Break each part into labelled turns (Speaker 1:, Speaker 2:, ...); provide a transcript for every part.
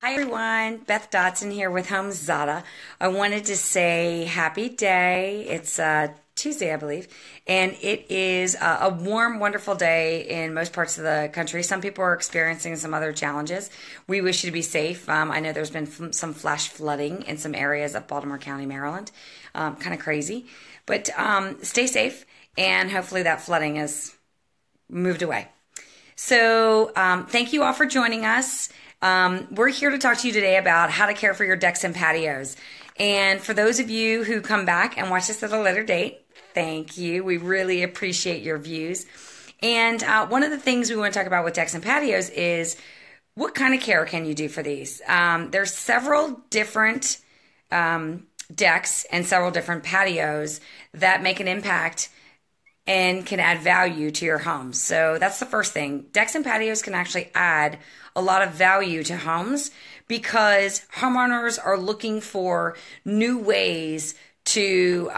Speaker 1: Hi everyone, Beth Dotson here with HomeZada. I wanted to say happy day. It's Tuesday, I believe, and it is a warm, wonderful day in most parts of the country. Some people are experiencing some other challenges. We wish you to be safe. I know there's been some flash flooding in some areas of Baltimore County, Maryland. Kind of crazy, but stay safe, and hopefully that flooding is moved away. So thank you all for joining us. We're here to talk to you today about how to care for your decks and patios. And for those of you who come back and watch this at a later date, thank you. We really appreciate your views. And one of the things we want to talk about with decks and patios is what kind of care can you do for these? There's several different decks and several different patios that make an impact and can add value to your home. So that's the first thing. Decks and patios can actually add a lot of value to homes because homeowners are looking for new ways to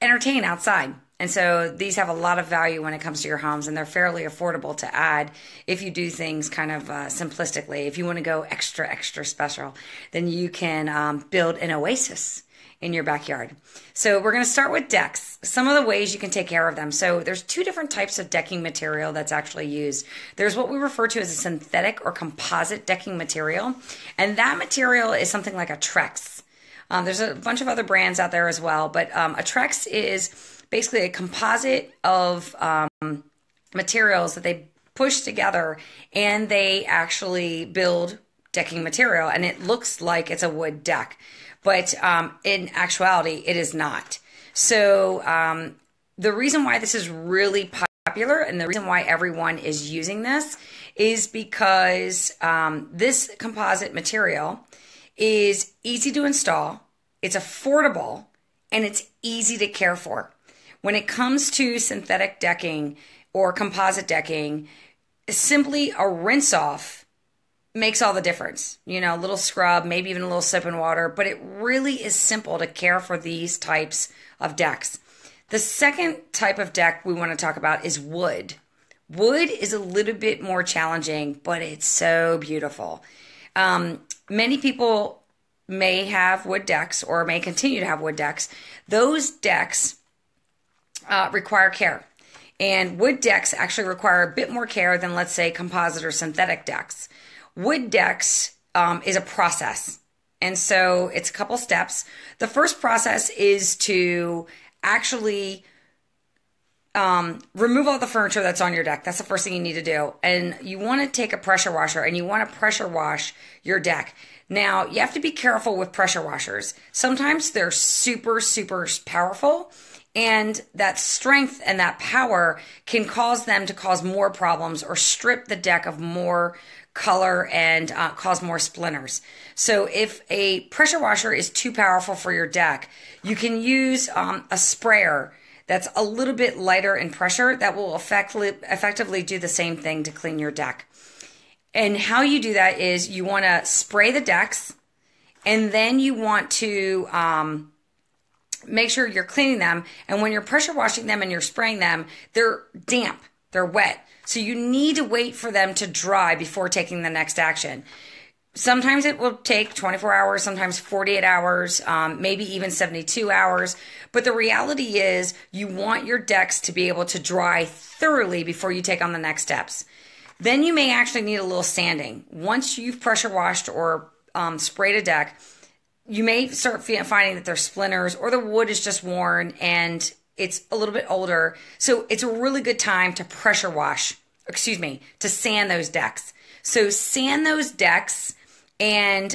Speaker 1: entertain outside. And so these have a lot of value when it comes to your homes, and they're fairly affordable to add if you do things kind of simplistically. If you want to go extra, extra special, then you can build an oasis in your backyard. So we're going to start with decks. Some of the ways you can take care of them. So there's two different types of decking material that's actually used. There's what we refer to as a synthetic or composite decking material. And that material is something like a Trex. There's a bunch of other brands out there as well, but a Trex is basically a composite of materials that they push together and they actually build decking material, and it looks like it's a wood deck. But in actuality, it is not. So the reason why this is really popular and the reason why everyone is using this is because this composite material is easy to install, it's affordable, and it's easy to care for. When it comes to synthetic decking or composite decking, simply a rinse off makes all the difference. You know, a little scrub, maybe even a little soap and water, but it really is simple to care for these types of decks. The second type of deck we want to talk about is wood. Wood is a little bit more challenging, but it's so beautiful. Many people may have wood decks or may continue to have wood decks. Those decks require care. And wood decks actually require a bit more care than, let's say, composite or synthetic decks. Wood decks is a process, and so it's a couple steps. The first process is to actually remove all the furniture that's on your deck. That's the first thing you need to do. And you want to take a pressure washer and you want to pressure wash your deck. Now, you have to be careful with pressure washers. Sometimes they're super, super powerful, and that strength and that power can cause them to cause more problems or strip the deck of more color and cause more splinters. So if a pressure washer is too powerful for your deck, you can use a sprayer that's a little bit lighter in pressure that will effectively do the same thing to clean your deck. And how you do that is you want to spray the decks, and then you want to make sure you're cleaning them. And when you're pressure washing them and you're spraying them, they're damp, they're wet. So you need to wait for them to dry before taking the next action. Sometimes it will take 24 hours, sometimes 48 hours, maybe even 72 hours. But the reality is you want your decks to be able to dry thoroughly before you take on the next steps. Then you may actually need a little sanding. Once you've pressure washed or sprayed a deck, you may start finding that there's splinters or the wood is just worn and it's a little bit older. So it's a really good time to to sand those decks. So sand those decks and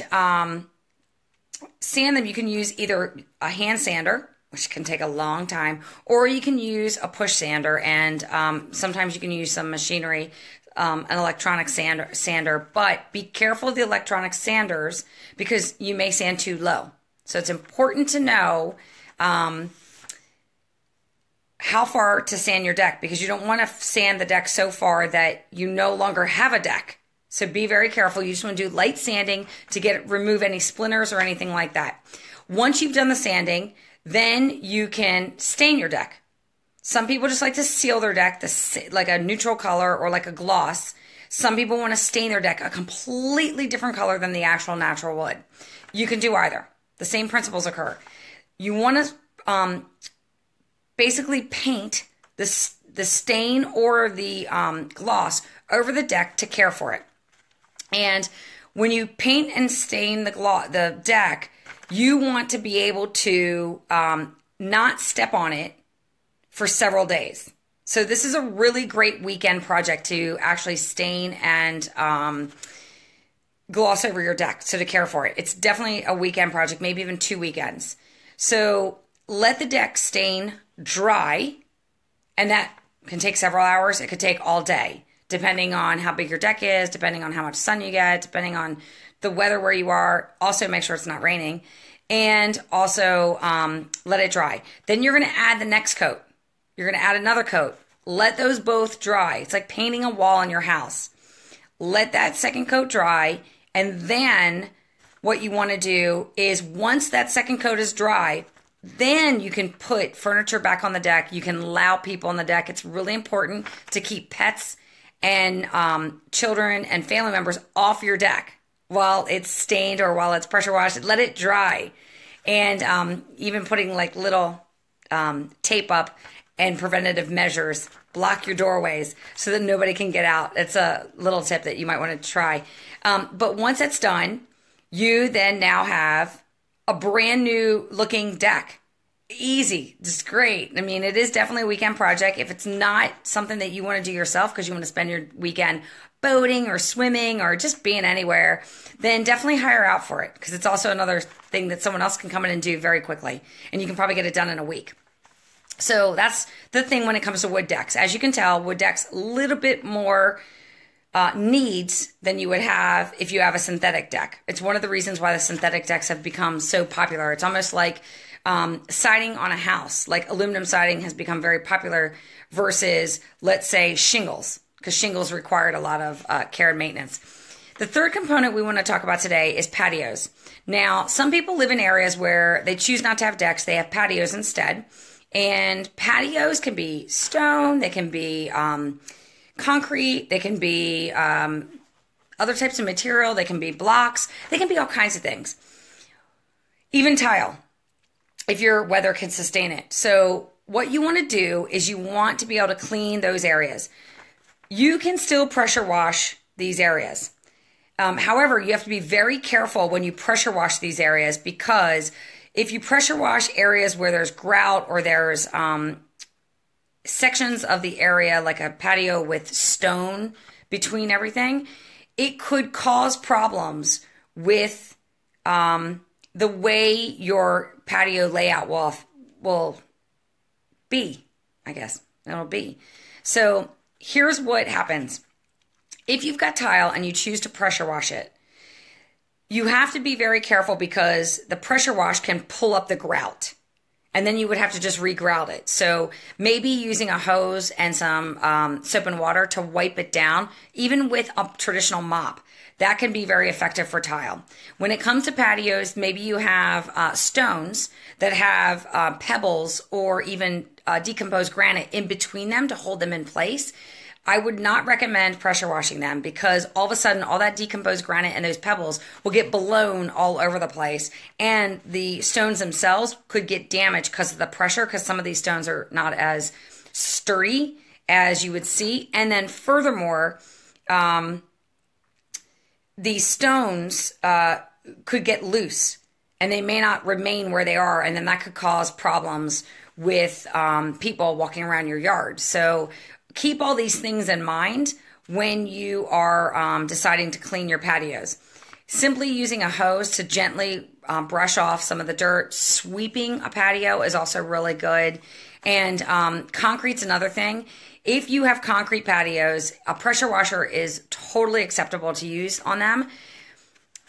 Speaker 1: sand them. You can use either a hand sander, which can take a long time, or you can use a push sander. And sometimes you can use some machinery, an electronic sander, but be careful of the electronic sanders because you may sand too low. So it's important to know how far to sand your deck, because you don't want to sand the deck so far that you no longer have a deck. So be very careful. You just want to do light sanding to remove any splinters or anything like that. Once you've done the sanding, then you can stain your deck. Some people just like to seal their deck like a neutral color or like a gloss.
Speaker 2: Some people want to stain their deck a completely different color than the actual natural wood. You can do either. The same principles occur. You want to basically paint the stain or the gloss over the deck to care for it. And when you paint and stain the deck, you want to be able to not step on it for several days. So this is a really great weekend project to actually stain and gloss over your deck, so to care for it. It's definitely a weekend project, maybe even 2 weekends. So let the deck stain dry, and that can take several hours. It could take all day, depending on how big your deck is, depending on how much sun you get, depending on the weather where you are. Also, make sure it's not raining. And also let it dry. Then you're going to add the next coat. You're going to add another coat. Let those both dry. It's like painting a wall in your house. Let that second coat dry. And then what you want to do is once that second coat is dry, then you can put furniture back on the deck. You can allow people on the deck. It's really important to keep pets and children and family members off your deck while it's stained or while it's pressure washed. Let it dry. And even putting like little tape up and preventative measures. Block your doorways so that nobody can get out. It's a little tip that you might want to try. But once it's done, you then now have a brand new looking deck. Easy, just great. I mean, it is definitely a weekend project. If it's not something that you want to do yourself because you want to spend your weekend boating or swimming or just being anywhere, then definitely hire out for it, because it's also another thing that someone else can come in and do very quickly, and you can probably get it done in a week. So that's the thing when it comes to wood decks. As you can tell, wood decks a little bit more needs than you would have if you have a synthetic deck. It's one of the reasons why the synthetic decks have become so popular. It's almost like siding on a house. Like aluminum siding has become very popular versus, let's say, shingles, because shingles required a lot of care and maintenance. The third component we want to talk about today is patios. Now, some people live in areas where they choose not to have decks. They have patios instead. And patios can be stone, they can be concrete, they can be other types of material, they can be blocks, they can be all kinds of things. Even tile, if your weather can sustain it. So what you want to do is you want to be able to clean those areas. You can still pressure wash these areas. However, you have to be very careful when you pressure wash these areas, because if you pressure wash areas where there's grout or there's sections of the area like a patio with stone between everything, it could cause problems with the way your patio layout will be, I guess. It'll be. So here's what happens. If you've got tile and you choose to pressure wash it, you have to be very careful, because the pressure wash can pull up the grout, and then you would have to just re-grout it. So maybe using a hose and some soap and water to wipe it down, even with a traditional mop, that can be very effective for tile. When it comes to patios, maybe you have stones that have pebbles or even decomposed granite in between them to hold them in place. I would not recommend pressure washing them, because all of a sudden all that decomposed granite and those pebbles will get blown all over the place, and the stones themselves could get damaged because of the pressure, because some of these stones are not as sturdy as you would see. And then furthermore, these stones could get loose and they may not remain where they are, and then that could cause problems with people walking around your yard. So keep all these things in mind when you are deciding to clean your patios. Simply using a hose to gently brush off some of the dirt. Sweeping a patio is also really good. And concrete's another thing. If you have concrete patios, a pressure washer is totally acceptable to use on them.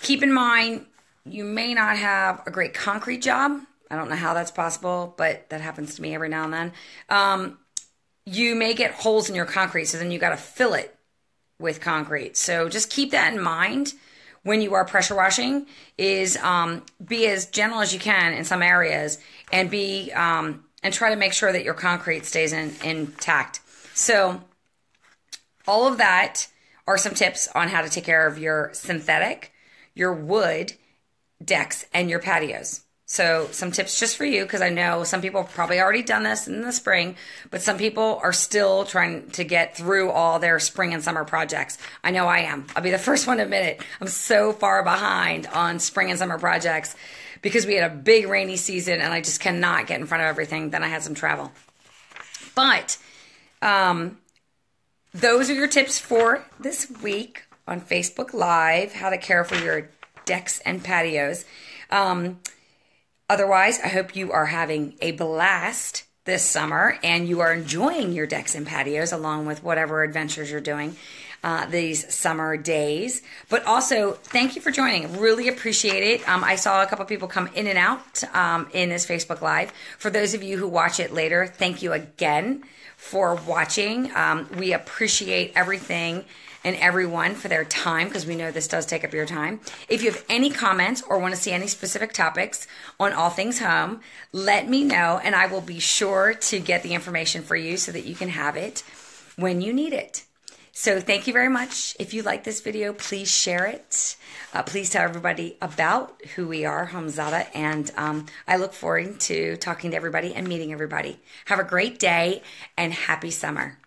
Speaker 2: Keep in mind, you may not have a great concrete job. I don't know how that's possible, but that happens to me every now and then. You may get holes in your concrete, so then you got to fill it with concrete. So just keep that in mind when you are pressure washing. Is be as gentle as you can in some areas, and be and try to make sure that your concrete stays intact. So all of that are some tips on how to take care of your synthetic, your wood decks, and your patios. So some tips just for you, because I know some people have probably already done this in the spring, but some people are still trying to get through all their spring and summer projects. I know I am. I'll be the first one to admit it. I'm so far behind on spring and summer projects because we had a big rainy season and I just cannot get in front of everything. Then I had some travel. But those are your tips for this week on Facebook Live, how to care for your decks and patios. Otherwise, I hope you are having a blast this summer and you are enjoying your decks and patios along with whatever adventures you're doing these summer days. But also, thank you for joining. Really appreciate it. I saw a couple people come in and out in this Facebook Live. For those of you who watch it later, thank you again for watching. We appreciate everything and everyone for their time, because we know this does take up your time. If you have any comments or want to see any specific topics on all things home, let me know and I will be sure to get the information for you so that you can have it when you need it. So thank you very much. If you like this video, please share it. Please tell everybody about who we are, HomeZada, and I look forward to talking to everybody and meeting everybody. Have a great day and happy summer.